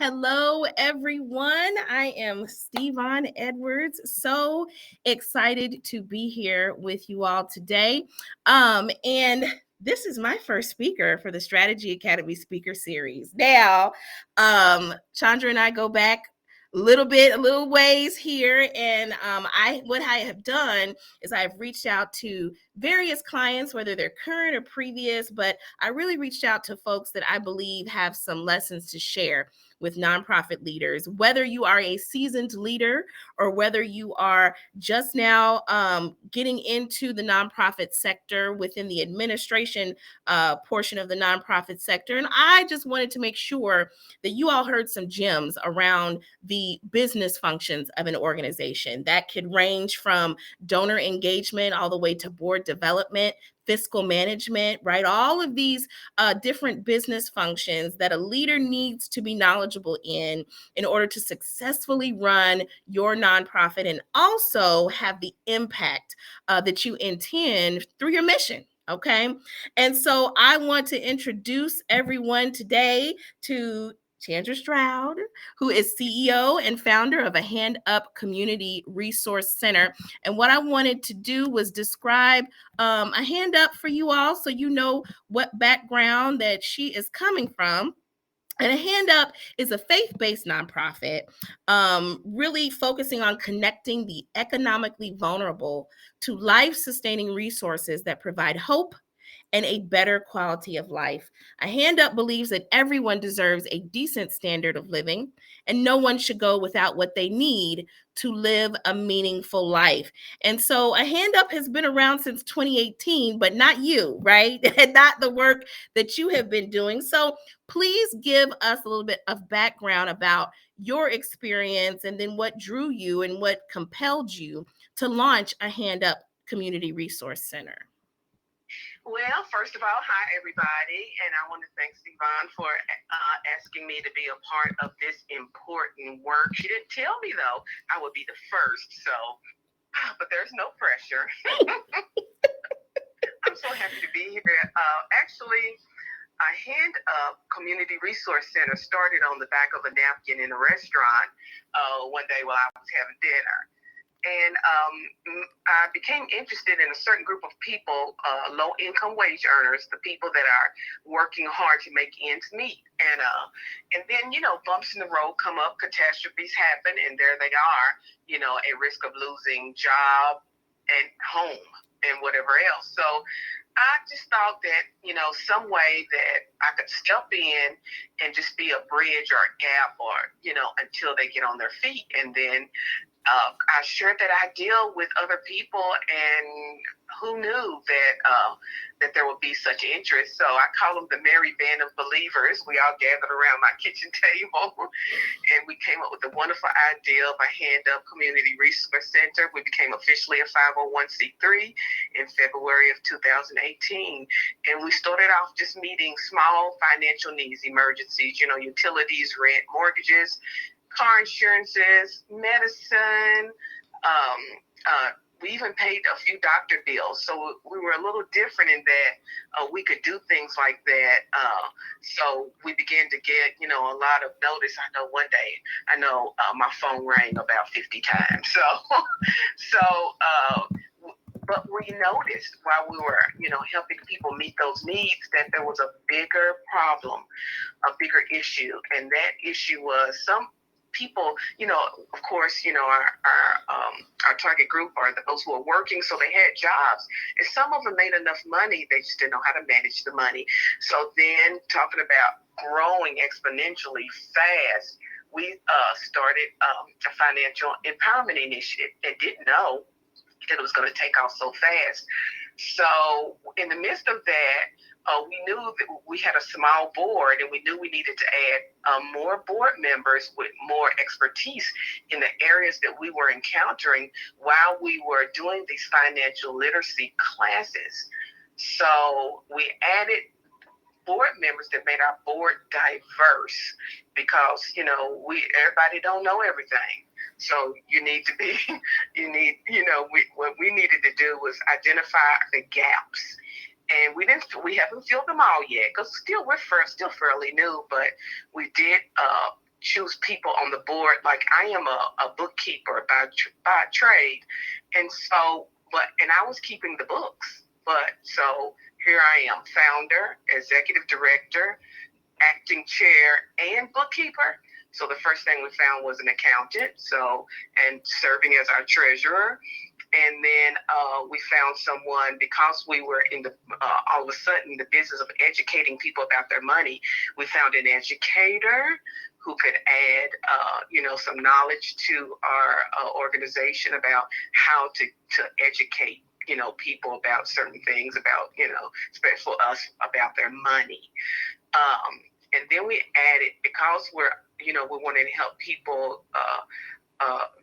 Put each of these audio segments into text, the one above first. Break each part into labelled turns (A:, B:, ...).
A: Hello, everyone. I am Stevon Edwards. So excited to be here with you all today. And this is my first speaker for the Strategy Academy Speaker Series. Now, Chandra and I go back a little ways here. And what I have done is I've reached out to various clients, whether they're current or previous, but I really reached out to folks that I believe have some lessons to share with nonprofit leaders, whether you are a seasoned leader or whether you are just now getting into the nonprofit sector within the administration portion of the nonprofit sector. And I just wanted to make sure that you all heard some gems around the business functions of an organization that could range from donor engagement all the way to board development, fiscal management, right? All of these different business functions that a leader needs to be knowledgeable in order to successfully run your nonprofit and also have the impact that you intend through your mission. Okay. And so I want to introduce everyone today to Chandra Stroud, who is CEO and founder of a Hand Up Community Resource Center. And what I wanted to do was describe a hand up for you all so you know what background that she is coming from. And a Hand Up is a faith-based nonprofit, really focusing on connecting the economically vulnerable to life-sustaining resources that provide hope and a better quality of life. A Hand Up believes that everyone deserves a decent standard of living, and no one should go without what they need to live a meaningful life. And so A Hand Up has been around since 2018, but not you, right? And not the work that you have been doing. So please give us a little bit of background about your experience and then what drew you and what compelled you to launch a Hand Up Community Resource Center.
B: Well, first of all, hi, everybody. And I want to thank Stevon for asking me to be a part of this important work. She didn't tell me, though, I would be the first. So, but there's no pressure. I'm so happy to be here. Actually, a Hand Up Community Resource Center started on the back of a napkin in a restaurant one day while I was having dinner. And I became interested in a certain group of people, low-income wage earners, the people that are working hard to make ends meet. And then, bumps in the road come up, catastrophes happen, and there they are, at risk of losing job and home and whatever else. So I just thought that, some way that I could step in and just be a bridge or a gap or, until they get on their feet. And then I shared that idea with other people, and who knew that there would be such interest. So I call them the merry band of believers. We all gathered around my kitchen table, and we came up with the wonderful idea of a Hand Up Community Resource Center. We became officially a 501c3 in February of 2018, and we started off just meeting small financial needs, emergencies, utilities, rent, mortgages, car insurances, medicine. We even paid a few doctor bills. So we were a little different in that we could do things like that. So we began to get, a lot of notice. I know one day, my phone rang about 50 times. But we noticed while we were, helping people meet those needs that there was a bigger problem, a bigger issue. And that issue was some people, of course, our target group are those who are working, so they had jobs, and some of them made enough money, they just didn't know how to manage the money. So then, talking about growing exponentially fast, we started a financial empowerment initiative and didn't know that it was going to take off so fast. So in the midst of that, we knew that we had a small board, and we knew we needed to add more board members with more expertise in the areas that we were encountering while we were doing these financial literacy classes. So we added board members that made our board diverse, because everybody don't know everything. So you need to be what we needed to do was identify the gaps, and we haven't filled them all yet, because we're still fairly new, but we did choose people on the board. Like, I am a bookkeeper by trade, and I was keeping the books, but so here I am, founder, executive director, acting chair, and bookkeeper. So the first thing we found was an accountant, and serving as our treasurer. And then we found someone, because we were in all of a sudden, the business of educating people about their money. We found an educator who could add, some knowledge to our organization about how to educate, people about certain things, about, especially for us, about their money. And then we added, because we wanted to help people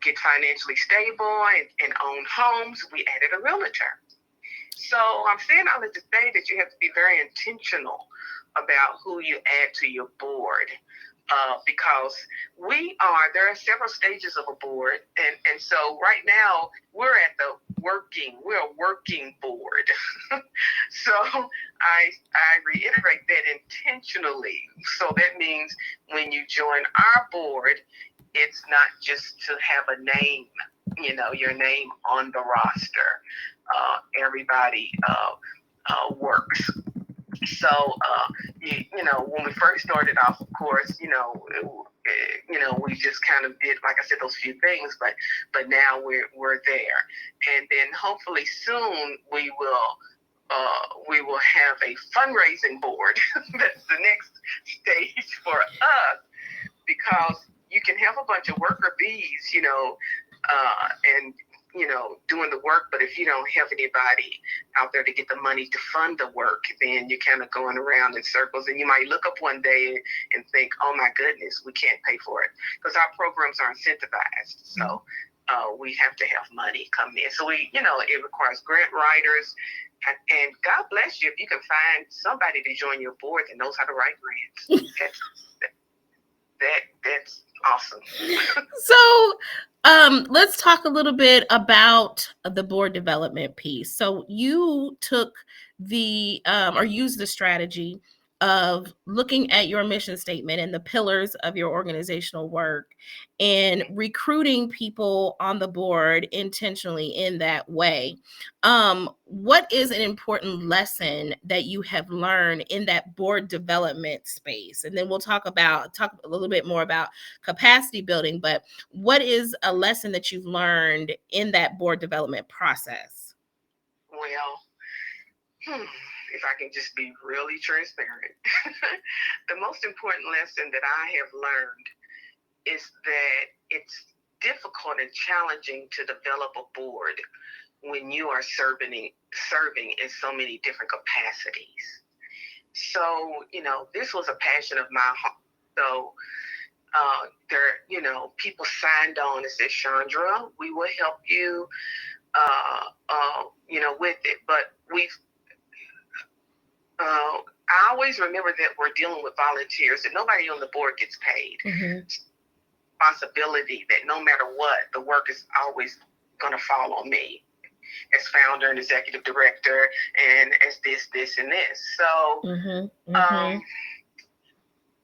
B: get financially stable and own homes, we added a realtor. So I'm saying all of this to say that you have to be very intentional about who you add to your board. Because there are several stages of a board. And so right now we're a working board. So I reiterate that intentionally. So that means when you join our board, it's not just to have a name, your name on the roster. Everybody works. So, when we first started off, of course, we just kind of did, like I said, those few things, but now we're there. And then hopefully soon we will have a fundraising board. That's the next stage for us, because you can have a bunch of worker bees, and doing the work, but if you don't have anybody out there to get the money to fund the work, then you're kind of going around in circles, and you might look up one day and think, oh my goodness, we can't pay for it, because our programs are incentivized. So we have to have money come in. So it requires grant writers, and God bless you if you can find somebody to join your board that knows how to write grants. That's awesome.
A: So let's talk a little bit about the board development piece. So you took or used the strategy of looking at your mission statement and the pillars of your organizational work and recruiting people on the board intentionally in that way. What is an important lesson that you have learned in that board development space? And then we'll talk a little bit more about capacity building, but what is a lesson that you've learned in that board development process?
B: Well, if I can just be really transparent, the most important lesson that I have learned is that it's difficult and challenging to develop a board when you are serving in so many different capacities. So, this was a passion of mine. So, people signed on and said, Chandra, we will help you, with it. But I always remember that we're dealing with volunteers, and nobody on the board gets paid.
A: Mm-hmm.
B: Responsibility that no matter what, the work is always going to fall on me as founder and executive director, and as this, and this. So,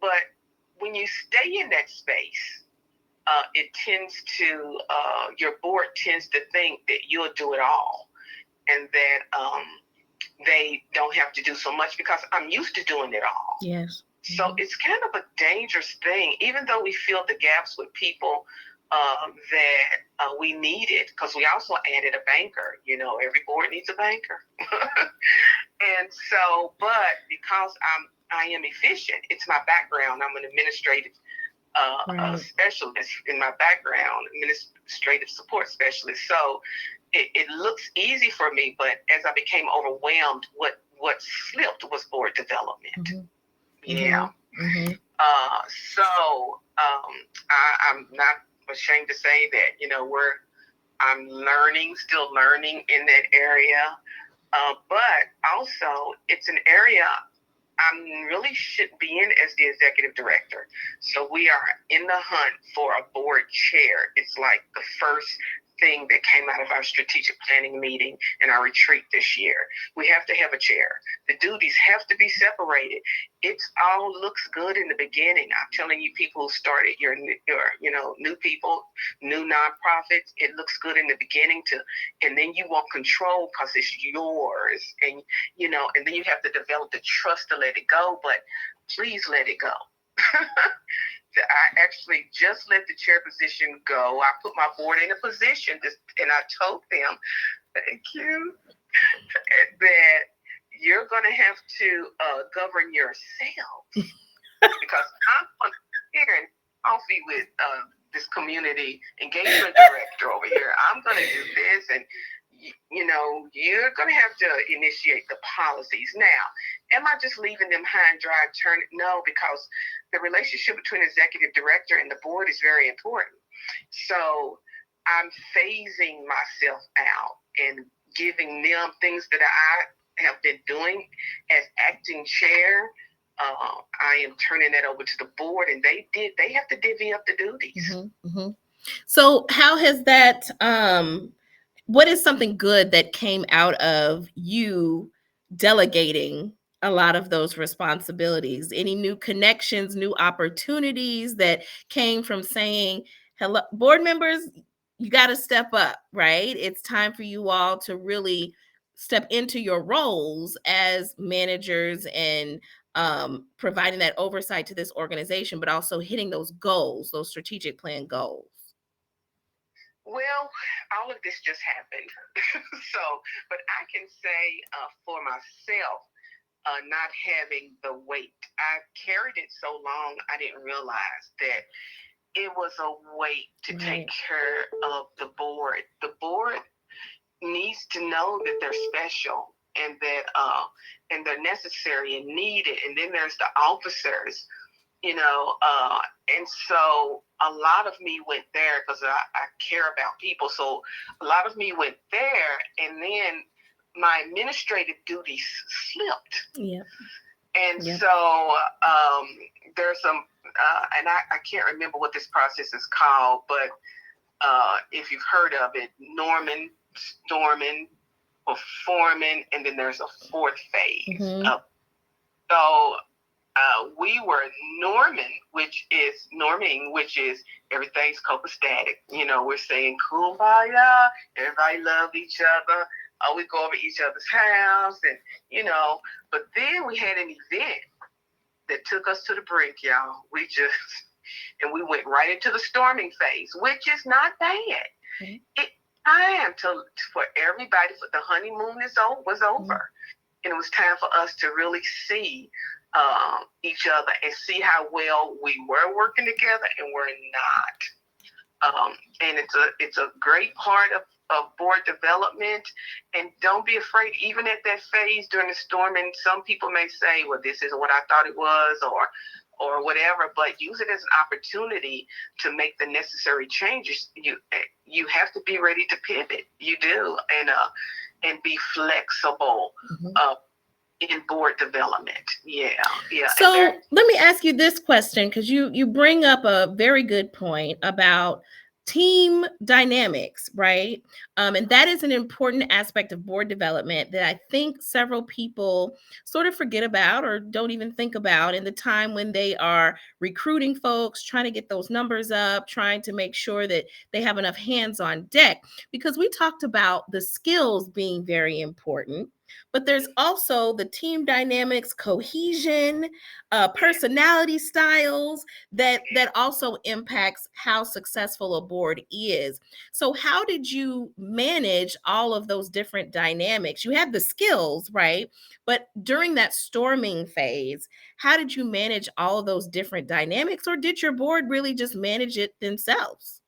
B: but when you stay in that space, it tends to, your board tends to think that you'll do it all, and that they don't have to do so much, because I'm used to doing it all.
A: Yes.
B: So it's kind of a dangerous thing, even though we fill the gaps with people that we needed, because we also added a banker. Every board needs a banker. And so, but because I am efficient, it's my background. I'm an administrative specialist in my background, administrative support specialist. So it looks easy for me, but as I became overwhelmed, what what slipped was board development.
A: Mm-hmm.
B: Yeah.
A: Mm-hmm.
B: I'm not ashamed to say that, I'm still learning in that area. But also, it's an area I really should be in as the executive director. So we are in the hunt for a board chair. It's like the first thing that came out of our strategic planning meeting and our retreat this year. We have to have a chair. The duties have to be separated. It all looks good in the beginning. I'm telling you, people who started your new people, new nonprofits, it looks good in the beginning and then you want control because it's yours, and then you have to develop the trust to let it go. But please let it go. I actually just let the chair position go. I put my board in a position, and I told them, thank you, that you're going to have to govern yourselves because I'm on here and coffee with this community engagement director over here. I'm going to do this, and you're going to have to initiate the policies. Now, am I just leaving them high and dry? No, because the relationship between executive director and the board is very important. So I'm phasing myself out and giving them things that I have been doing as acting chair. I am turning that over to the board, and they have to divvy up the duties.
A: Mm-hmm, mm-hmm. So how has that what is something good that came out of you delegating a lot of those responsibilities? Any new connections, new opportunities that came from saying, hello, board members, you got to step up, right? It's time for you all to really step into your roles as managers and providing that oversight to this organization, but also hitting those goals, those strategic plan goals.
B: Well, all of this just happened. But I can say for myself, not having the weight, I carried it so long, I didn't realize that it was a weight to take care of the board. The board needs to know that they're special and that and they're necessary and needed. And then there's the officers, and so a lot of me went there because I care about people. So a lot of me went there, and then my administrative duties slipped.
A: Yeah.
B: And so there's some, and I can't remember what this process is called, but if you've heard of it, norming, storming, performing, and then there's a fourth phase.
A: Mm-hmm.
B: So we were norming, which is everything's copacetic. We're saying kumbaya, everybody love each other. We go over each other's house, and but then we had an event that took us to the brink, y'all. And we went right into the storming phase, which is not bad. Mm-hmm. It's time for everybody, for the honeymoon was over. Mm-hmm. And it was time for us to really see each other and see how well we were working together and we're not. And it's a great part of board development. And don't be afraid, even at that phase during the storming, some people may say, well, this isn't what I thought it was, or whatever, but use it as an opportunity to make the necessary changes. You have to be ready to pivot. You do, and be flexible. Mm-hmm. In board development. Yeah.
A: So let me ask you this question, because you bring up a very good point about team dynamics, right? And that is an important aspect of board development that I think several people sort of forget about or don't even think about in the time when they are recruiting folks, trying to get those numbers up, trying to make sure that they have enough hands on deck, because we talked about the skills being very important. But there's also the team dynamics, cohesion, personality styles that also impacts how successful a board is. So how did you manage all of those different dynamics? You had the skills, right? But during that storming phase, how did you manage all of those different dynamics, or did your board really just manage it themselves?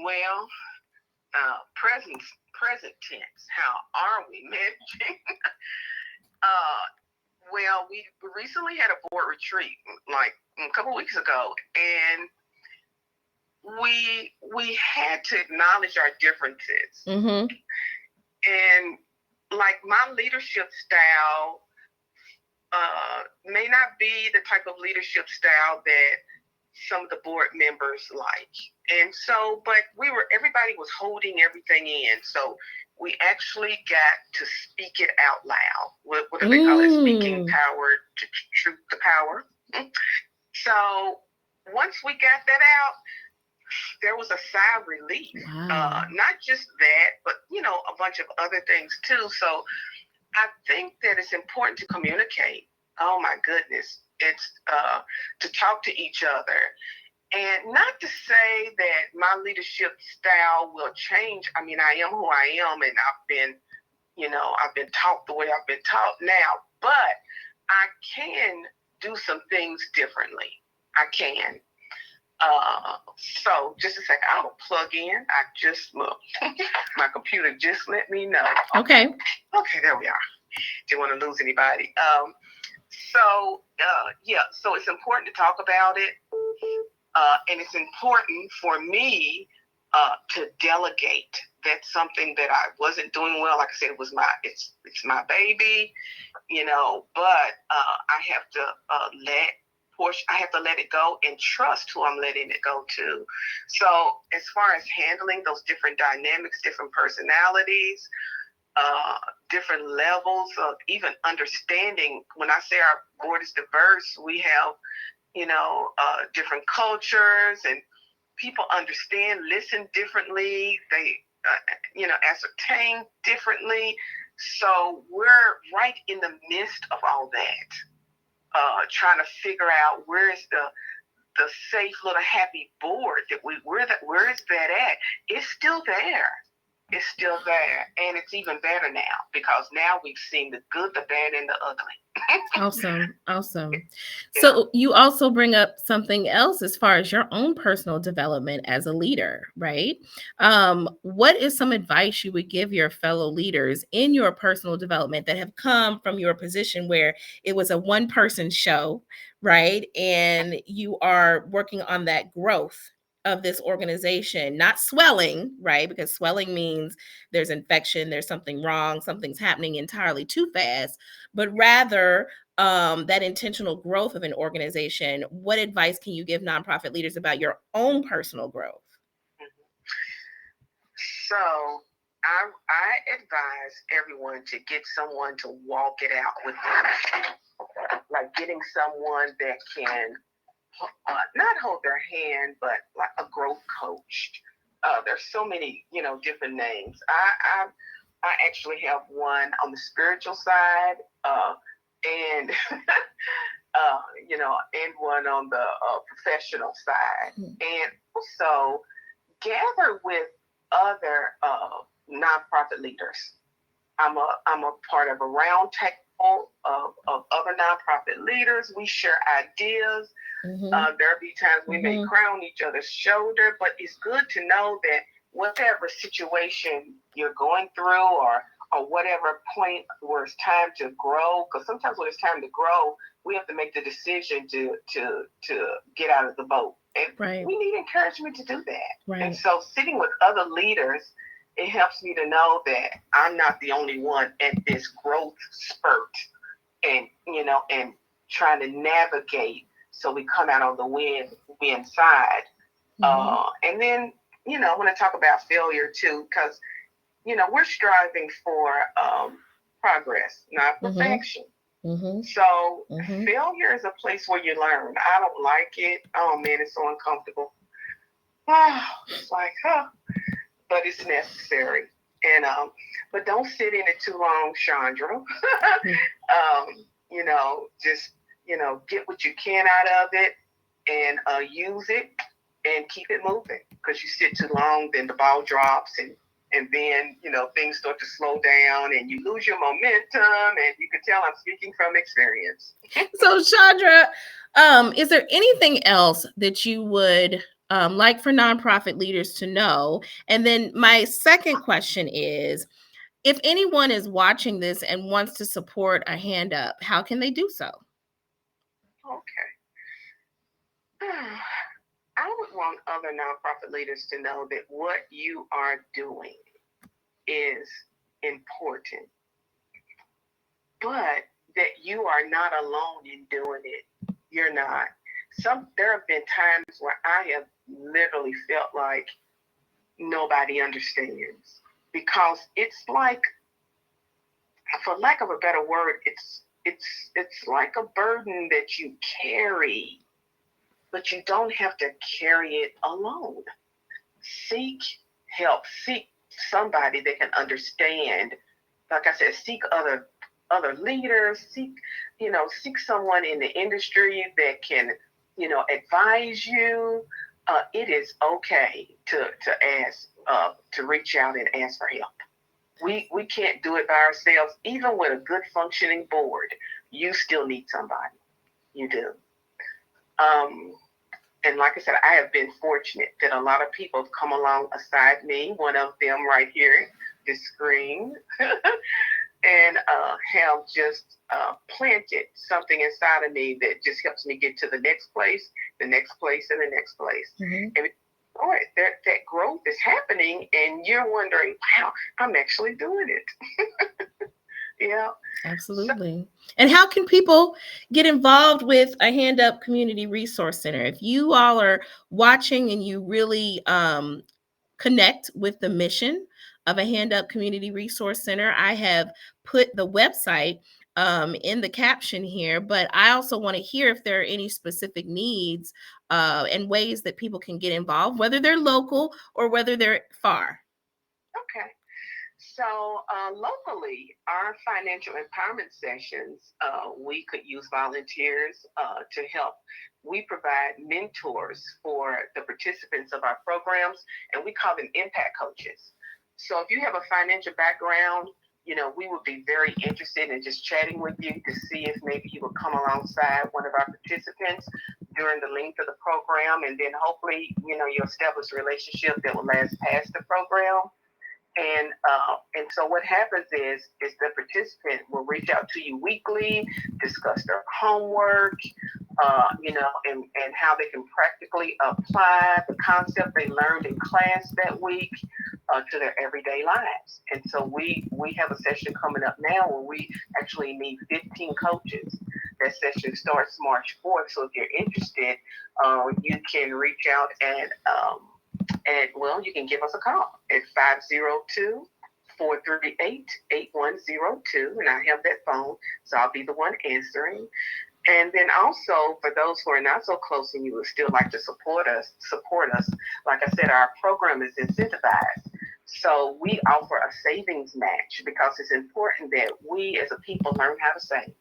B: Well, present tense. How are we managing? Uh, well, we recently had a board retreat like a couple weeks ago, and we had to acknowledge our differences.
A: Mm-hmm.
B: And like my leadership style may not be the type of leadership style that some of the board members like. And so, but everybody was holding everything in. So we actually got to speak it out loud. What do they call it? Speaking power to truth to power. So once we got that out, there was a sigh of relief.
A: Wow.
B: Not just that, but a bunch of other things too. So I think that it's important to communicate. Oh my goodness. It's to talk to each other. And not to say that my leadership style will change. I mean, I am who I am, and I've been taught the way I've been taught now, but I can do some things differently. I can. So just a second, I'll plug in. I just my computer just let me know.
A: Okay,
B: there we are. Didn't want to lose anybody. So it's important to talk about it. And it's important for me to delegate. That's something that I wasn't doing well. Like I said, it's my baby, but I have to let it go and trust who I'm letting it go to. So as far as handling those different dynamics, different personalities, different levels of even understanding, when I say our board is diverse, we have different cultures, and people understand, listen differently. They, ascertain differently. So we're right in the midst of all that, trying to figure out where is the safe little happy board that where is that at? It's still there. It's still there, and it's even better now because now we've seen the good, the bad, and the ugly.
A: Awesome. So you also bring up something else as far as your own personal development as a leader, right? What is some advice you would give your fellow leaders in your personal development that have come from your position where it was a one-person show, right? And you are working on that growth of this organization, not swelling, right? Because swelling means there's infection, there's something wrong, something's happening entirely too fast, but rather that intentional growth of an organization. What advice can you give nonprofit leaders about your own personal growth?
B: So I advise everyone to get someone to walk it out with them, like getting someone that can not hold their hand, but like a growth coach. There's so many, different names. I actually have one on the spiritual side, and and one on the professional side, and also gather with other nonprofit leaders. I'm a part of a round table of other nonprofit leaders. We share ideas.
A: Mm-hmm.
B: There'll be times we may cry on each other's shoulder, but it's good to know that whatever situation you're going through, or whatever point where it's time to grow, because sometimes when it's time to grow, we have to make the decision to get out of the boat, and we need encouragement to do that. Right. And so sitting with other leaders, it helps me to know that I'm not the only one at this growth spurt, and trying to navigate so we come out on the win side. And then I want to talk about failure too, because we're striving for progress, not perfection. So failure is a place where you learn. I don't like it. Oh man, it's so uncomfortable. It's like, but it's necessary. And but don't sit in it too long, Chandra. Just get what you can out of it, and use it and keep it moving. Because you sit too long, then the ball drops, and then things start to slow down, and you lose your momentum. And you can tell I'm speaking from experience.
A: So, Chandra, is there anything else that you would like for nonprofit leaders to know? And then my second question is, If anyone is watching this and wants to support a hand up, how can they do so?
B: Okay. I would want other nonprofit leaders to know that what you are doing is important, but that you are not alone in doing it. You're not. There have been times where I have literally felt like nobody understands, because it's like, for lack of a better word, it's like a burden that you carry, but you don't have to carry it alone. Seek help. Seek somebody that can understand. Like I said, seek other leaders. Seek someone in the industry that can, advise you. It is okay to ask, to reach out and ask for help. We can't do it by ourselves. Even with a good functioning board, you still need somebody. You do. And like I said, I have been fortunate that a lot of people have come along aside me. One of them right here, this screen, and have just planted something inside of me that just helps me get to the next place, and the next place.
A: Mm-hmm.
B: And that growth is happening, and you're wondering, wow, I'm actually doing it. Yeah.
A: Absolutely. And how can people get involved with a Hand Up Community Resource Center? If you all are watching and you really connect with the mission of a Hand Up Community Resource Center, I have put the website in the caption here, but I also want to hear if there are any specific needs and ways that people can get involved, whether they're local or whether they're far.
B: Okay. So locally, our financial empowerment sessions, we could use volunteers to help. We provide mentors for the participants of our programs, and we call them impact coaches. So if you have a financial background, we would be very interested in just chatting with you to see if maybe you would come alongside one of our participants during the length of the program, and then hopefully, you establish a relationship that will last past the program. And so what happens is the participant will reach out to you weekly, discuss their homework, and how they can practically apply the concept they learned in class that week to their everyday lives. And so we have a session coming up now where we actually need 15 coaches. That session starts March 4th. So if you're interested, you can reach out you can give us a call at 502-438-8102, and I have that phone, so I'll be the one answering. And then also, for those who are not so close and you would still like to support us, like I said, our program is incentivized. So we offer a savings match because it's important that we as a people learn how to save.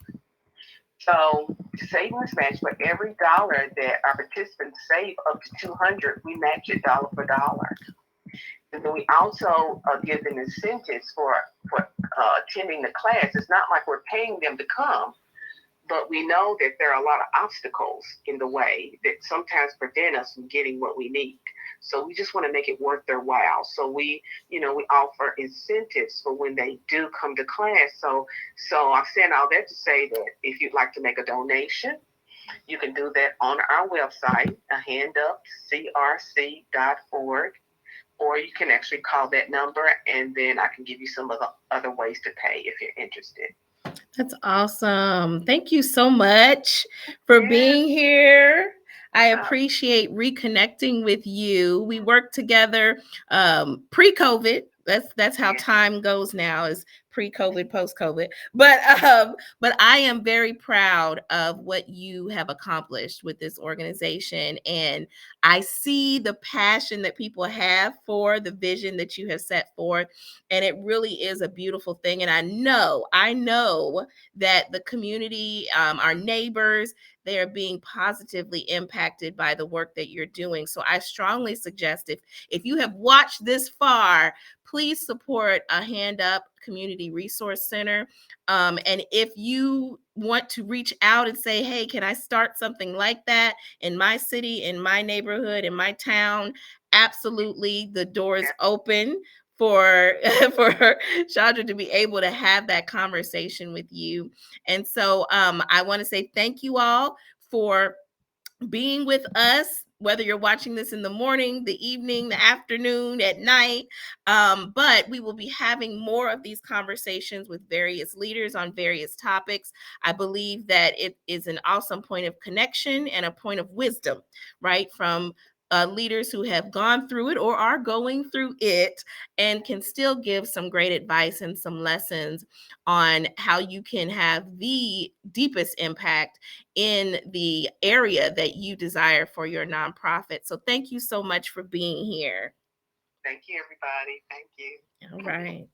B: So savings match, for every dollar that our participants save up to 200, we match it dollar for dollar. And then we also give them incentives for attending the class. It's not like we're paying them to come, but we know that there are a lot of obstacles in the way that sometimes prevent us from getting what we need. So we just want to make it worth their while. So we offer incentives for when they do come to class. So I'm saying all that to say that if you'd like to make a donation, you can do that on our website, handupcrc.org, or you can actually call that number, and then I can give you some of the other ways to pay if you're interested.
A: That's awesome. Thank you so much for being here. I appreciate reconnecting with you. We worked together pre-COVID. That's how time goes now, is pre-COVID, post-COVID. But I am very proud of what you have accomplished with this organization. And I see the passion that people have for the vision that you have set forth. And it really is a beautiful thing. And I know that the community, our neighbors, they are being positively impacted by the work that you're doing. So I strongly suggest, if you have watched this far, please support a Hand Up Community Resource Center. And if you want to reach out and say, hey, can I start something like that in my city, in my neighborhood, in my town? Absolutely. The door is open for for Chandra to be able to have that conversation with you. And so I want to say thank you all for being with us, whether you're watching this in the morning, the evening, the afternoon, at night. But we will be having more of these conversations with various leaders on various topics. I believe that it is an awesome point of connection and a point of wisdom, right? From leaders who have gone through it or are going through it and can still give some great advice and some lessons on how you can have the deepest impact in the area that you desire for your nonprofit. So thank you so much for being here.
B: Thank you, everybody. Thank you.
A: All right.